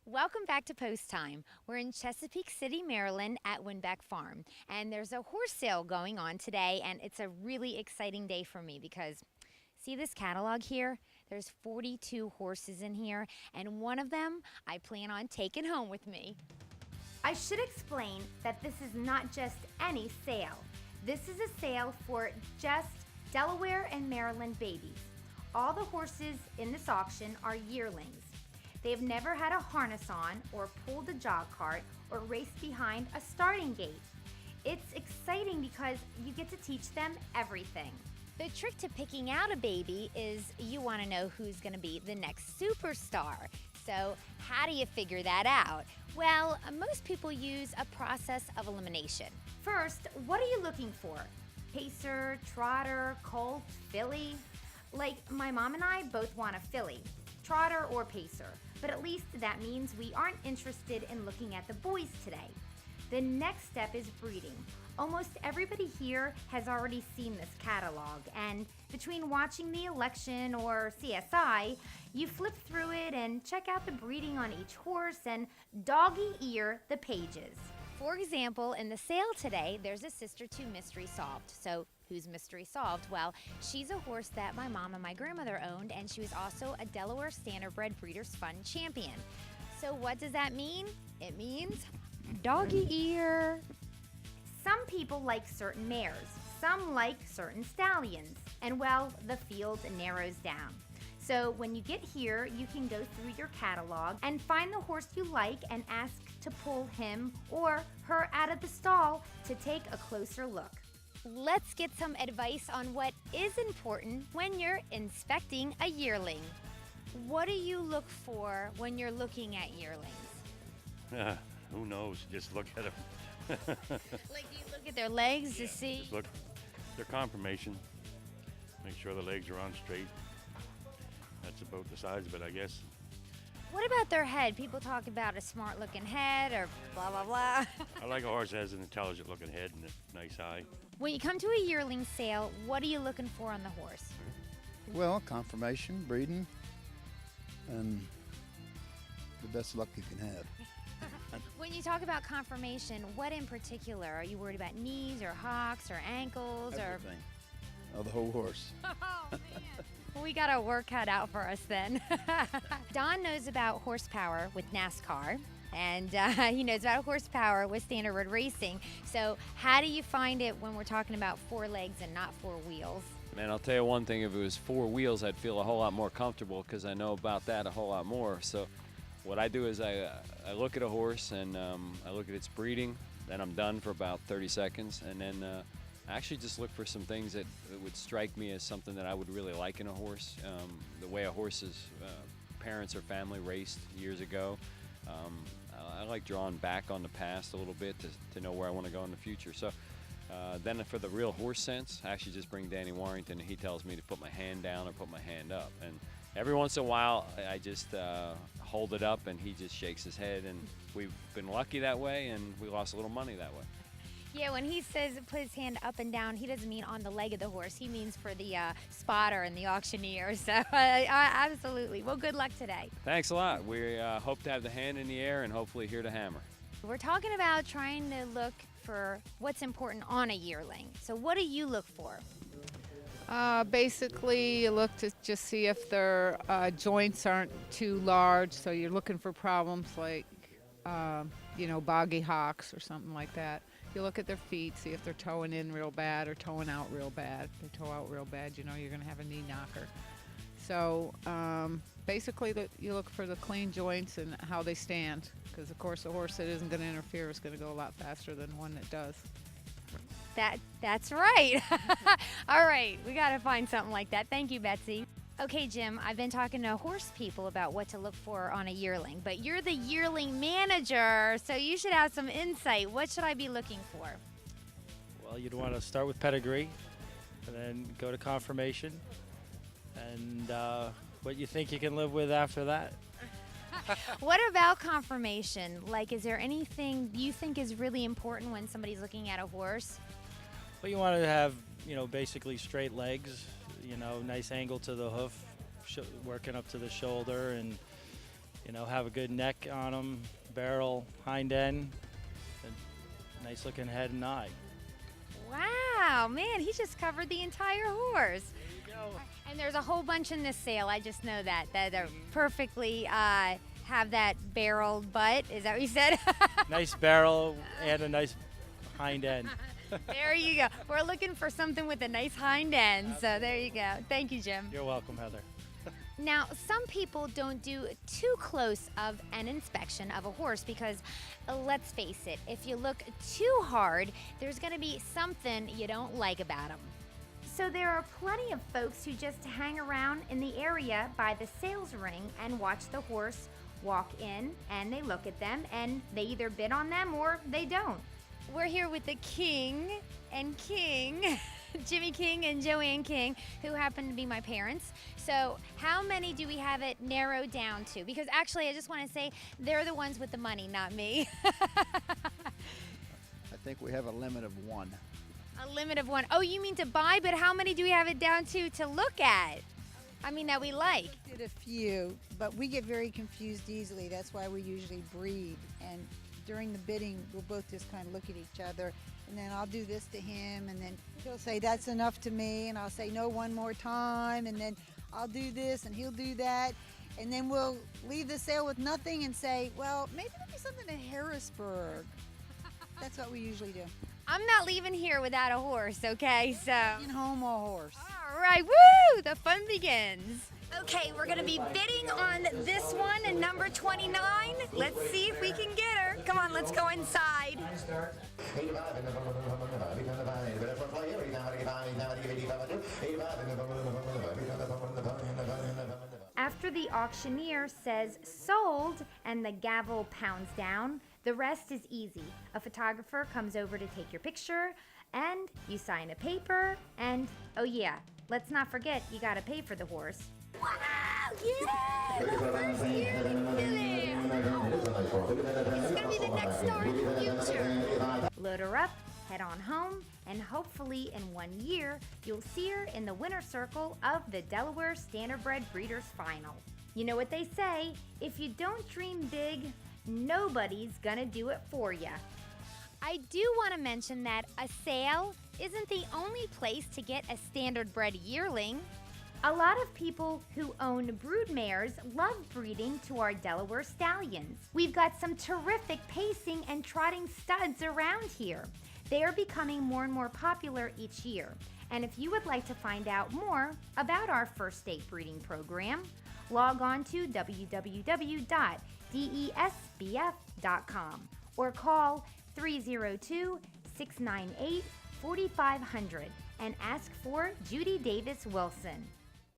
Welcome back to Post Time. We're in Chesapeake City, Maryland at Winbak Farm. And there's a horse sale going on today, and it's a really exciting day for me because see this catalog here? There's 42 horses in here, and one of them I plan on taking home with me. I should explain that this is not just any sale. This is a sale for just Delaware and Maryland babies. All the horses in this auction are yearlings. They've never had a harness on or pulled a jog cart or raced behind a starting gate. It's exciting because you get to teach them everything. The trick to picking out a baby is you want to know who's going to be the next superstar. So how do you figure that out? Well, most people use a process of elimination. First, what are you looking for? Pacer, trotter, colt, filly? Like my mom and I both want a filly, trotter or pacer, but at least that means we aren't interested in looking at the boys today. The next step is breeding. Almost everybody here has already seen this catalog, and between watching the election or CSI, you flip through it and check out the breeding on each horse and doggy ear the pages. For example, in the sale today, there's a sister to Mystery Solved. So who's Mystery Solved? Well, she's a horse that my mom and my grandmother owned, and she was also a Delaware Standardbred Breeders' Fund champion. So what does that mean? It means doggy ear. Some people like certain mares, some like certain stallions, and well, the field narrows down. So when you get here, you can go through your catalog and find the horse you like and ask to pull him or her out of the stall to take a closer look. Let's get some advice on what is important when you're inspecting a yearling. What do you look for when you're looking at yearlings? Who knows? Just look at them. Like you look at their legs to see? Just look their conformation. Make sure the legs are on straight. That's about the size of it, I guess. What about their head? People talk about a smart looking head or blah, blah, blah. I like a horse that has an intelligent looking head and a nice eye. When you come to a yearling sale, what are you looking for on the horse? Well, confirmation, breeding, and the best luck you can have. When you talk about conformation, what in particular? Are you worried about knees or hocks or ankles Everything. The whole horse. Oh, man. Well, we got our work cut out for us then. Don knows about horsepower with NASCAR, and he knows about horsepower with standardbred racing. So how do you find it when we're talking about four legs and not four wheels? Man, I'll tell you one thing, if it was four wheels, I'd feel a whole lot more comfortable because I know about that a whole lot more. So what I do is I look at a horse and I look at its breeding, then I'm done for about 30 seconds, and then I actually just look for some things that would strike me as something that I would really like in a horse. The way a horse's parents or family raced years ago. I like drawing back on the past a little bit to know where I want to go in the future. So then for the real horse sense, I actually just bring Danny Warrington and he tells me to put my hand down or put my hand up. And every once in a while, I just hold it up and he just shakes his head. And we've been lucky that way, and we lost a little money that way. Yeah, when he says put his hand up and down, he doesn't mean on the leg of the horse. He means for the spotter and the auctioneer. So absolutely. Well, good luck today. Thanks a lot. We hope to have the hand in the air and hopefully hear the hammer. We're talking about trying to look for what's important on a yearling. So what do you look for? Basically, you look to just see if their joints aren't too large. So you're looking for problems like, boggy hocks or something like that. You look at their feet, see if they're toeing in real bad or toeing out real bad. If they toe out real bad, you're going to have a knee knocker. So basically, you look for the clean joints and how they stand. Because, of course, a horse that isn't going to interfere is going to go a lot faster than one that does. That's right. All right, we got to find something like that. Thank you, Betsy. Okay, Jim, I've been talking to horse people about what to look for on a yearling, but you're the yearling manager, so you should have some insight. What should I be looking for? Well, you'd want to start with pedigree and then go to confirmation and what you think you can live with after that. What about confirmation? Like, is there anything you think is really important when somebody's looking at a horse? Well, you want to have, basically straight legs, nice angle to the hoof, working up to the shoulder, and You know, have a good neck on them, barrel, hind end, and nice looking head and eye. Wow, man, he just covered the entire horse. There you go. And there's a whole bunch in this sale. I just know that they're perfectly have that barreled butt. Is that what you said? Nice barrel and a nice hind end. There you go. We're looking for something with a nice hind end. So there you go. Thank you, Jim. You're welcome, Heather. Now, some people don't do too close of an inspection of a horse because, let's face it, if you look too hard, there's going to be something you don't like about them. So there are plenty of folks who just hang around in the area by the sales ring and watch the horse walk in, and they look at them and they either bid on them or they don't. We're here with the King and King, Jimmy King and Joanne King, who happen to be my parents. So how many do we have it narrowed down to? Because actually, I just want to say they're the ones with the money, not me. I think we have a limit of one. A limit of one. Oh, you mean to buy, but how many do we have it down to look at? I mean, that we like. Did a few, but we get very confused easily. That's why we usually breed. And during the bidding, we'll both just kind of look at each other, and then I'll do this to him, and then he'll say, that's enough to me, and I'll say, no, one more time, and then I'll do this, and he'll do that, and then we'll leave the sale with nothing and say, well, maybe there'll be something in Harrisburg. That's what we usually do. I'm not leaving here without a horse, okay? So. Bring home a horse. All right, woo! The fun begins. Okay, we're gonna be bidding on this one, number 29. Let's see if we can get her. Come on, let's go inside. After the auctioneer says sold and the gavel pounds down, the rest is easy. A photographer comes over to take your picture, and you sign a paper, and oh yeah, let's not forget you gotta pay for the horse. Wow! Yeah! The first yearling filly! He's gonna be the next star in the future. Load her up, head on home, and hopefully in 1 year, you'll see her in the winner's circle of the Delaware Standardbred Breeders' Final. You know what they say, if you don't dream big, nobody's gonna do it for you. I do want to mention that a sale isn't the only place to get a standardbred yearling. A lot of people who own brood mares love breeding to our Delaware stallions. We've got some terrific pacing and trotting studs around here. They are becoming more and more popular each year. And if you would like to find out more about our first state breeding program, log on to www.desbf.com or call 302-698-4500 and ask for Judy Davis-Wilson.